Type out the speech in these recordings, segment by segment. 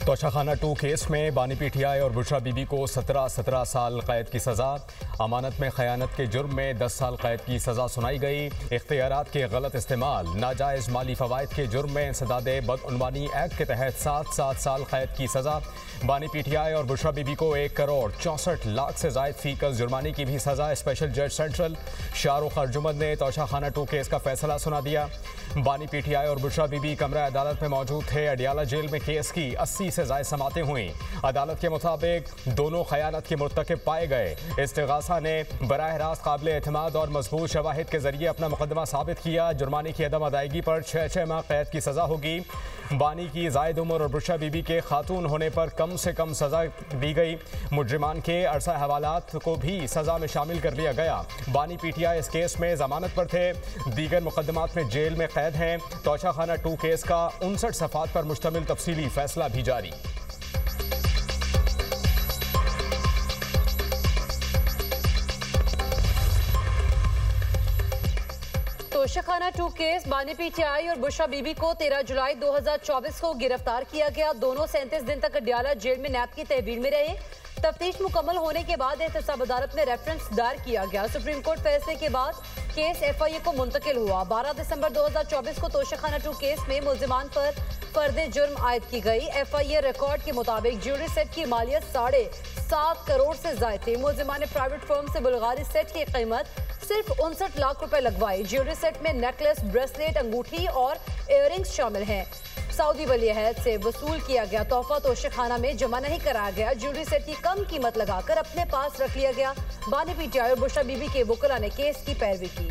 Toshakhana 2 case में बानी PTI और बुशरा बीबी को 17 साल कैद की सज़ा। अमानत में खयानत के जुर्म में 10 साल कैद की सज़ा सुनाई गई। इख्तियारात के गलत इस्तेमाल, नाजायज़ माली फ़वाइद के जुर्म में इंसदाद बदउनवानी एक्ट के तहत 7 साल कैद की सज़ा। बानी पीटीआई और बुशरा बीबी को 1 करोड़ 64 लाख से ज़ायद फ़ीकस जुर्माने की भी सज़ा। स्पेशल जज सेंट्रल शाहरुख अर्जुमंद ने तोशाखाना 2 केस का फैसला सुना दिया। बानी पीटीआई और बुशरा बीबी कमरा अदालत में मौजूद थे। अडियाला जेल में केस की 80 से ज़ायद समातें हुई। अदालत के मुताबिक दोनों खयानत के मुर्तकिब पाए गए। इस्तिगासा ने बराह रास्त काबिल एतमाद और मजबूत शवाहिद के जरिए अपना मुकदमा साबित किया। जुर्माने की अदम अदायगी पर 6 माह कैद की सज़ा होगी। बानी की जायद उम्र और बुशरा बीबी के खातून होने पर कम से कम सज़ा दी गई। मुजरिमान के अरसा हवालात को भी सज़ा में शामिल कर लिया गया। बानी पीटीआई इस केस में जमानत पर थे। दीगर मुकदमात में जेल में कैद हैं। तोशाखाना 2 केस का 59 सफ़ात पर मुश्तमिल तफसीली फैसला भी जारी। तोशाखाना 2 केस, बानी पीटीआई और बुशरा बीबी को 13 जुलाई 2024 को गिरफ्तार किया गया। दोनों 37 दिन तक अडियाला जेल में नैब की तहवील में रहे। तफ्तीश मुकम्मल होने के बाद एहतसाब अदालत में रेफरेंस दायर किया गया। सुप्रीम कोर्ट फैसले के बाद केस FIA को मुंतकिल हुआ। 12 दिसंबर 2024 को तोशाखाना 2 केस में मुल्जिमान पर फर्द जुर्म आयद की गई। FIA रिकॉर्ड के मुताबिक ज्वेलरी सेट की मालियत 7.5 करोड़ से ज्यादा थी। मुल्जिमान ने प्राइवेट फर्म से बुल्गारी सेट की कीमत सिर्फ 59 लाख रुपए लगवाई। ज्वेलरी सेट में नेकलेस, ब्रेसलेट, अंगूठी और इयररिंग्स शामिल हैं। सऊदी वली अहद से वसूल किया गया तोहफा तोशाखाना में जमा नहीं कराया गया। ज्वेलरी सेट की कम कीमत लगाकर अपने पास रख लिया गया। बानी पीटीआई और बुशरा बीबी के वकला ने केस की पैरवी की।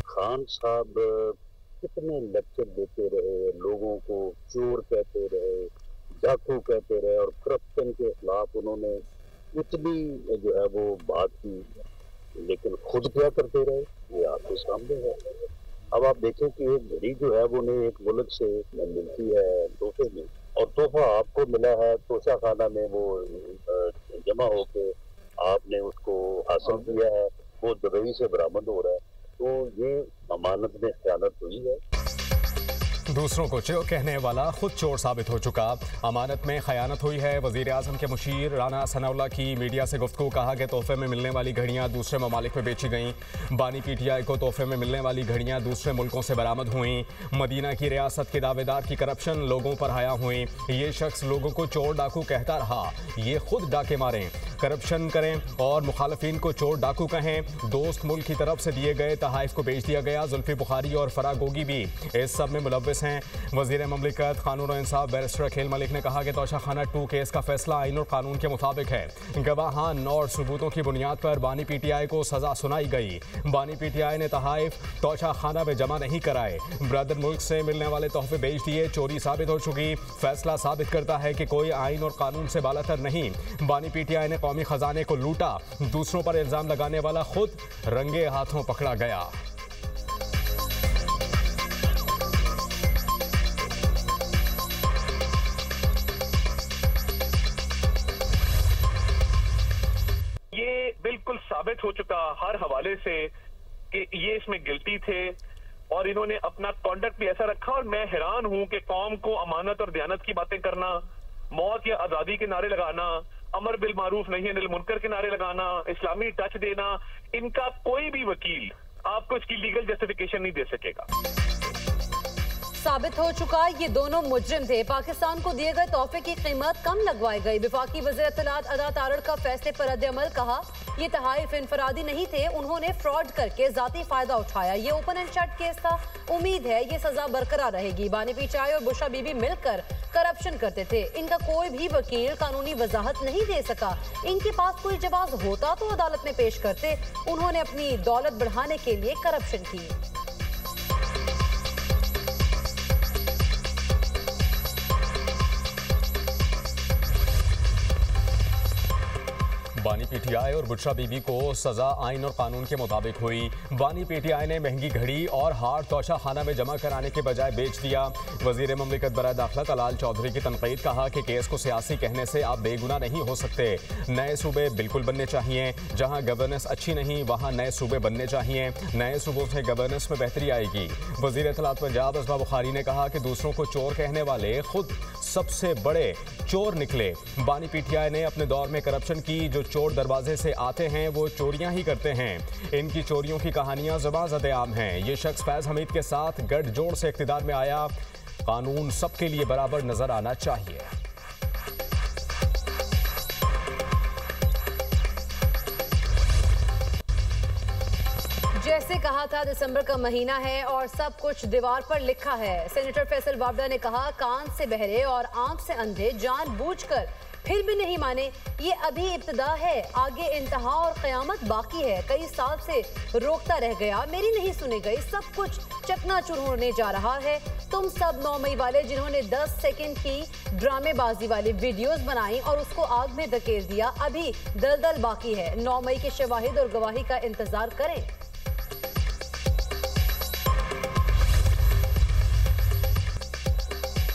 खान साहब कितने लेक्चर देते रहे, लोगों को चोर कहते रहे, डाकू कहते रहे और करप्शन के खिलाफ उन्होंने इतनी जो है वो बात की, लेकिन खुद क्या करते रहे ये आपके सामने है। अब आप देखें कि एक घड़ी जो है वो उन्हें एक मुल्क से मिलती है तोहफे में, और तोहफा आपको मिला है तोशाखाना में, वो जमा होके आपने उसको हासिल किया है, वो दुबई से बरामद हो रहा है। तो ये अमानत में खयानत हुई है। दूसरों को चोर कहने वाला खुद चोर साबित हो चुका। अमानत में खयानत हुई है। वजीर आजम के मुशीर राना सनाउल्लाह की मीडिया से गुफ्तगू, कहा कि तोहफे में मिलने वाली घड़ियां दूसरे ममालिक में बेची गईं। बानी पीटीआई को तोहफे में मिलने वाली घड़ियां दूसरे मुल्कों से बरामद हुई। मदीना की रियासत के दावेदार की करप्शन लोगों पर हाया हुई। ये शख्स लोगों को चोर डाकू कहता रहा, ये खुद डाके मारें, करप्शन करें और मुखालफिन को चोर डाकू कहें। दोस्त मुल्क की तरफ से दिए गए तहाइफ को बेच दिया गया। जुल्फी बुखारी और फराग गोगी भी इस सब में मुलव्वस हैं। वजीर ममलिकत कानून और इंसाफ बैरिस्टर अखिल मलिक ने कहा कि तोशाखाना 2 केस का फैसला आईन और कानून के मुताबिक है। गवाहान और सबूतों की बुनियाद पर बानी पीटीआई को सजा सुनाई गई। बानी पीटीआई ने तहाइफ तोशाखाना में जमा नहीं कराए, ब्रदर मुल्क से मिलने वाले तोहफे बेच दिए। चोरी साबित हो चुकी। फैसला साबित करता है कि कोई आइन और कानून से बालातर नहीं। बानी पीटीआई ने कौमी खजाने को लूटा। दूसरों पर इल्जाम लगाने वाला खुद रंगे हाथों पकड़ा गया। बिल्कुल साबित हो चुका हर हवाले से कि ये इसमें गिल्टी थे और इन्होंने अपना कॉन्डक्ट भी ऐसा रखा। और मैं हैरान हूं कि कौम को अमानत और दयानत की बातें करना, मौत या आजादी के नारे लगाना, अमर बिल मारूफ नहीं अनिल मुनकर के नारे लगाना, इस्लामी टच देना, इनका कोई भी वकील आपको इसकी लीगल जस्टिफिकेशन नहीं दे सकेगा। साबित हो चुका ये दोनों मुजरिम थे। पाकिस्तान को दिए गए तोहफे की कीमत कम लगवाई गई। वफाकी वज़ीर इत्तलात अदा तारड़ का फैसले पर रद्द-ए-अमल, कहा ये तहाइफ इनफरादी नहीं थे, उन्होंने फ्रॉड करके जाती फायदा उठाया। ये ओपन एंड शट केस था। उम्मीद है ये सजा बरकरार रहेगी। बानी पीटीआई और बुशरा बीबी मिलकर करप्शन करते थे। इनका कोई भी वकील कानूनी वजाहत नहीं दे सका। इनके पास कोई जवाब होता तो अदालत में पेश करते। उन्होंने अपनी दौलत बढ़ाने के लिए करप्शन की। बानी पीटीआई और बुशरा बीबी को सजा आइन और कानून के मुताबिक हुई। बानी पीटीआई ने महंगी घड़ी और हार तोशा खाना में जमा कराने के बजाय बेच दिया। वजीर ममलिकत बराए दाखिला तलाल चौधरी की तनकीद, कहा कि केस को सियासी कहने से आप बेगुनाह नहीं हो सकते। नए सूबे बिल्कुल बनने चाहिए, जहां गवर्नेंस अच्छी नहीं वहां नए सूबे बनने चाहिए। नए सूबों से गवर्नेंस में बेहतरी आएगी। वजीर इत्तलात पंजाब असबा बुखारी ने कहा कि दूसरों को चोर कहने वाले खुद सबसे बड़े चोर निकले। बानी पीटीआई ने अपने दौर में करप्शन की, जो चोर दरवाजे से आते हैं वो चोरियां ही करते हैं। इनकी चोरियों की कहानियां ज़बां-ज़द आम हैं। ये शख्स फैज़ हमीद के साथ गठजोड़ से इक़्तिदार में आया। कानून सबके लिए बराबर नजर आना चाहिए। जैसे कहा था, दिसंबर का महीना है और सब कुछ दीवार पर लिखा है। सेनेटर फैसल वावड़ा ने कहा, कान से बहरे और आंख से अंधे जानबूझकर फिर भी नहीं माने। ये अभी इब्तिदा है, आगे इंतहा और क़यामत बाकी है। कई साल से रोकता रह गया, मेरी नहीं सुनी गई, सब कुछ चकनाचूर होने जा रहा है। तुम सब 9 मई वाले जिन्होंने 10 सेकंड की ड्रामेबाजी वाली वीडियोस बनाई और उसको आग में धकेल दिया, अभी दलदल बाकी है। 9 मई के शवाहिद और गवाही का इंतजार करें।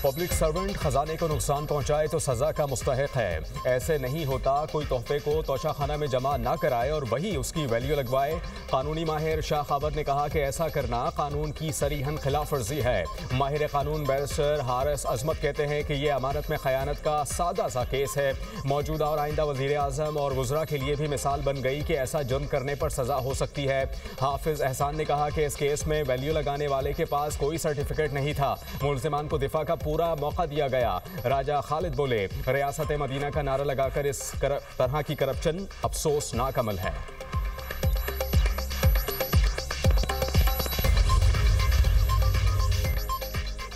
पब्लिक सर्वेंट खजाने को नुकसान पहुंचाए तो सजा का मुस्तहिक है। ऐसे नहीं होता, कोई तोहफे को तोशाखाना में जमा ना कराए और वही उसकी वैल्यू लगवाए। कानूनी माहिर शाह खाबर ने कहा कि ऐसा करना कानून की सरीहन खिलाफ वर्जी है। माहिर कानून बैरिस्टर हारिस अजमत कहते हैं कि यह अमानत में खयानत का सादा सा केस है। मौजूदा और आइंदा वजीर आजम और वज़रा के लिए भी मिसाल बन गई कि ऐसा जुर्म करने पर सजा हो सकती है। हाफिज एहसान ने कहा कि इस केस में वैल्यू लगाने वाले के पास कोई सर्टिफिकेट नहीं था। मुल्ज़िमान को दिफा का पूरा मौका दिया गया। राजा खालिद बोले, रियासत मदीना का नारा लगाकर इस तरह की करप्शन अफसोसनाक अमल है।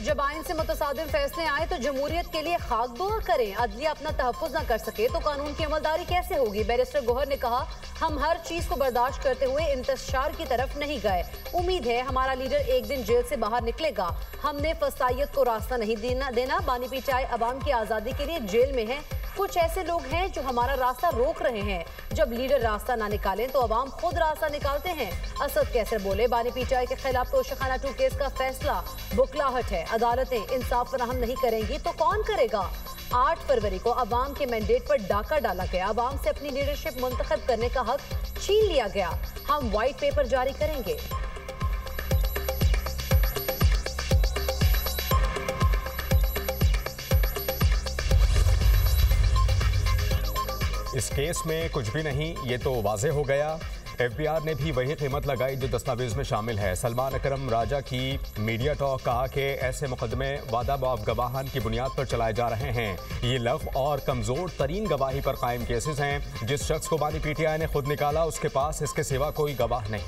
जब आइन से मुतसादिम फैसले आए तो जमहूरियत के लिए खाक दुआ करें। अदलिया अपना तहफ़्फ़ुज़ न कर सके तो कानून की अमलदारी कैसे होगी? बैरिस्टर गोहर ने कहा, हम हर चीज़ को बर्दाश्त करते हुए इंतशार की तरफ नहीं गए। उम्मीद है हमारा लीडर एक दिन जेल से बाहर निकलेगा। हमने फसाइयत को रास्ता नहीं देना। बानी पीटीआई अवाम की आज़ादी के लिए जेल में है। कुछ ऐसे लोग हैं जो हमारा रास्ता रोक रहे हैं। जब लीडर रास्ता ना निकालें तो अवाम खुद रास्ता निकालते हैं। असद कैसर बोले, बानी पीटीआई के खिलाफ तोशाखाना 2 केस का फैसला बुखलाहट है। अदालतें इंसाफ फराहम नहीं करेंगी तो कौन करेगा? 8 फरवरी को अवाम के मैंडेट पर डाका डाला गया। अवाम से अपनी लीडरशिप मुंतखब करने का हक छीन लिया गया। हम व्हाइट पेपर जारी करेंगे। इस केस में कुछ भी नहीं, ये तो वाज़े हो गया। FBI ने भी वही कीमत लगाई जो दस्तावेज में शामिल है। सलमान अकरम राजा की मीडिया टॉक, कहा कि ऐसे मुकदमे वादा बाफ गवाहान की बुनियाद पर चलाए जा रहे हैं। ये लग और कमज़ोर तरीन गवाही पर कायम केसेस हैं। जिस शख्स को बानी पीटीआई ने खुद निकाला उसके पास इसके सिवा कोई गवाह नहीं।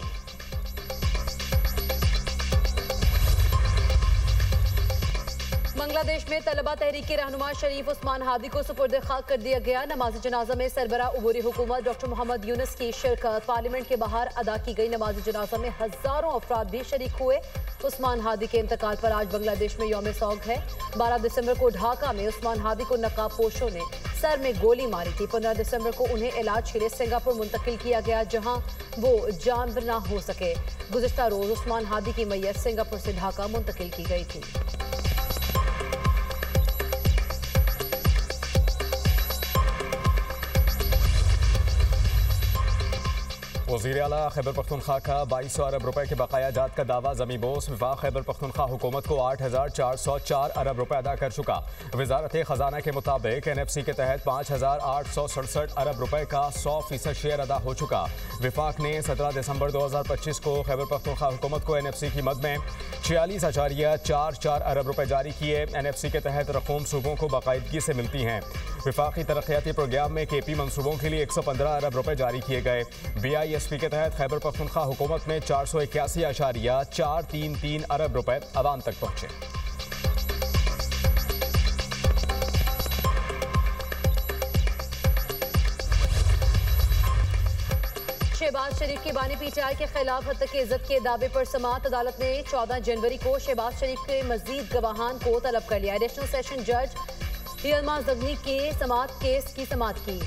बांग्लादेश में तलबा तहरीक के रहनुमा शरीफ उस्मान हादी को सुपुर्द खाक कर दिया गया। नमाज जनाजा में सरबरा उबूरी हुकूमत डॉक्टर मोहम्मद यूनुस की शिरकत। पार्लियामेंट के बाहर अदा की गई नमाज जनाजा में हजारों अफराद भी शरीक हुए। उस्मान हादी के इंतकाल पर आज बांग्लादेश में यौम सौग है। 12 दिसंबर को ढाका में उस्मान हादी को नकाब पोशों ने सर में गोली मारी थी। 15 दिसंबर को उन्हें इलाज के लिए सिंगापुर मुंतकिल किया गया, जहां वो जान न हो सके। गुज़िश्ता रोज उस्मान हादी की मैयत सिंगापुर से ढाका मुंतकिल की गई थी। वज़ीर आला खैबर पख्तूनख्वा का 2200 अरब रुपए के बकाया जात का दावा ज़मी बोस। वफाक खैबर पख्तूनख्वा हुकूमत को 8404 अरब रुपए अदा कर चुका। वजारत खजाना के मुताबिक NFC के तहत 5867 अरब रुपए का 100% शेयर अदा हो चुका। वफाक ने 17 दिसंबर 2025 को खैबर पख्तूनख्वा हुकूमत को NFC की मद में 46.44 अरब रुपए जारी किए। NFC के तहत रकूम सूबों को बाकायदगी से मिलती हैं। वफाकी तरक्याती प्रोग्राम में KP मनसूबों के लिए 115 अरब रुपए जारी किए गए। BISP के तहत खैबर पख्तूनख्वा हुकूमत में 481.433 अरब रुपए अवाम तक पहुंचे। शहबाज शरीफ की बानी पीटीआई के खिलाफ हत्या की इज्जत के दावे पर समाअत अदालत ने 14 जनवरी को शहबाज शरीफ के मजीद गवाहान को तलब कर लिया। एडिशनल सेशन जज हियरमा जगनी के समाअत केस की समाअत की।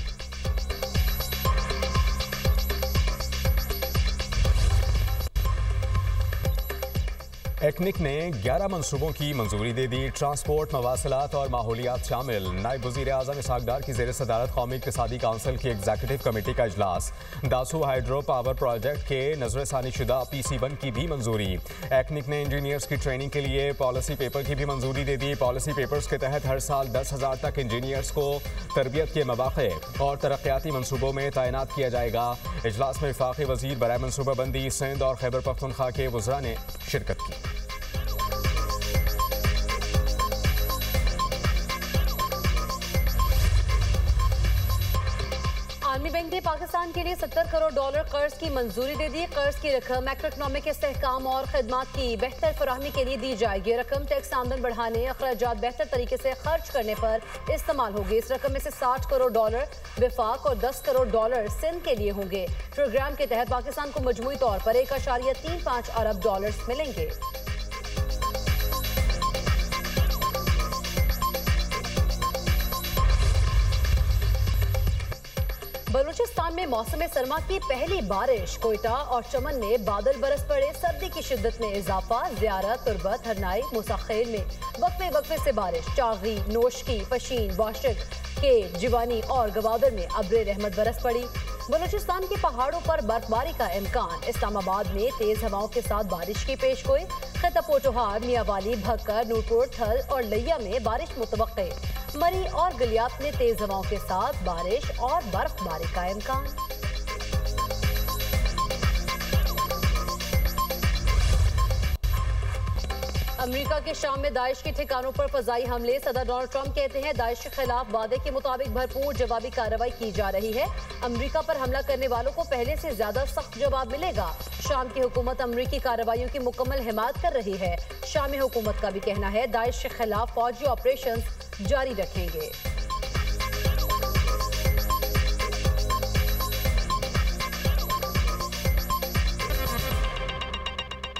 एक्निक ने 11 मंसूबों की मंजूरी दे दी। ट्रांसपोर्ट, मवासलात और माहौलियात शामिल। नायब वज़ीर आज़म इसहाक डार की ज़ेर सदारत कौमी इक़्तिसादी काउंसिल की एग्जीक्यूटिव कमेटी का इजलास। दासू हाइड्रो पावर प्रोजेक्ट के नज़रसानी शुदा PC1 की भी मंजूरी। एक्निक ने इंजीनियर्स की ट्रेनिंग के लिए पॉलिसी पेपर की भी मंजूरी दे दी। पॉलिसी पेपर्स के तहत हर साल 10,000 तक इंजीनियर्स को तरबियत के मौक़े और तरक्याती मनसूबों में तैनात किया जाएगा। इजलास में वफाकी वज़ीर बराए मनसूबाबंदी सिंध और खैबर पख्तूनख्वा के वज़रा ने शिरकत की। आर्मी बैंक ने पाकिस्तान के लिए $70 करोड़ कर्ज की मंजूरी दे दी। कर्ज की रकम मैक्रो इकनॉमिक इस्तेहकाम और खदमात की बेहतर फराहमी के लिए दी जाएगी। रकम टैक्स आमदन बढ़ाने, अखराजात बेहतर तरीके से खर्च करने पर इस्तेमाल होगी। इस रकम में से $60 करोड़ विफाक और $10 करोड़ सिंध के लिए होंगे। प्रोग्राम के तहत पाकिस्तान को मजमूई तौर पर $1.35 अरब मिलेंगे। बलूचिस्तान में मौसम सरमा की पहली बारिश। कोयटा और चमन में बादल बरस पड़े। सर्दी की शिद्दत में इजाफा। ज़ियारत, तुरबत, हरनाई, मूसाखेल में वक्फे वक्फे से बारिश। चागी, नोशकी, पशीन, वाशिक के जिवानी और गवादर में अब्र रहमत बरस पड़ी। बलूचिस्तान के पहाड़ों पर बर्फबारी का इम्कान। इस्लामाबाद में तेज हवाओं के साथ बारिश की पेशगोई। खता पोटोहार, मियावाली, भक्कर, नूरपुर, थल और लिया में बारिश मुतवक्के। मरी और गलियात में तेज हवाओं के साथ बारिश और बर्फबारी का इम्कान। अमेरिका के शाम में दाइश के ठिकानों पर फजाई हमले। सदर डोनाल्ड ट्रंप कहते हैं दाइश के खिलाफ वादे के मुताबिक भरपूर जवाबी कार्रवाई की जा रही है। अमेरिका पर हमला करने वालों को पहले से ज्यादा सख्त जवाब मिलेगा। शाम की हुकूमत अमेरिकी कार्रवाइयों की मुकम्मल हिमायत कर रही है। शामी हुकूमत का भी कहना है दाइश के खिलाफ फौजी ऑपरेशन जारी रखेंगे।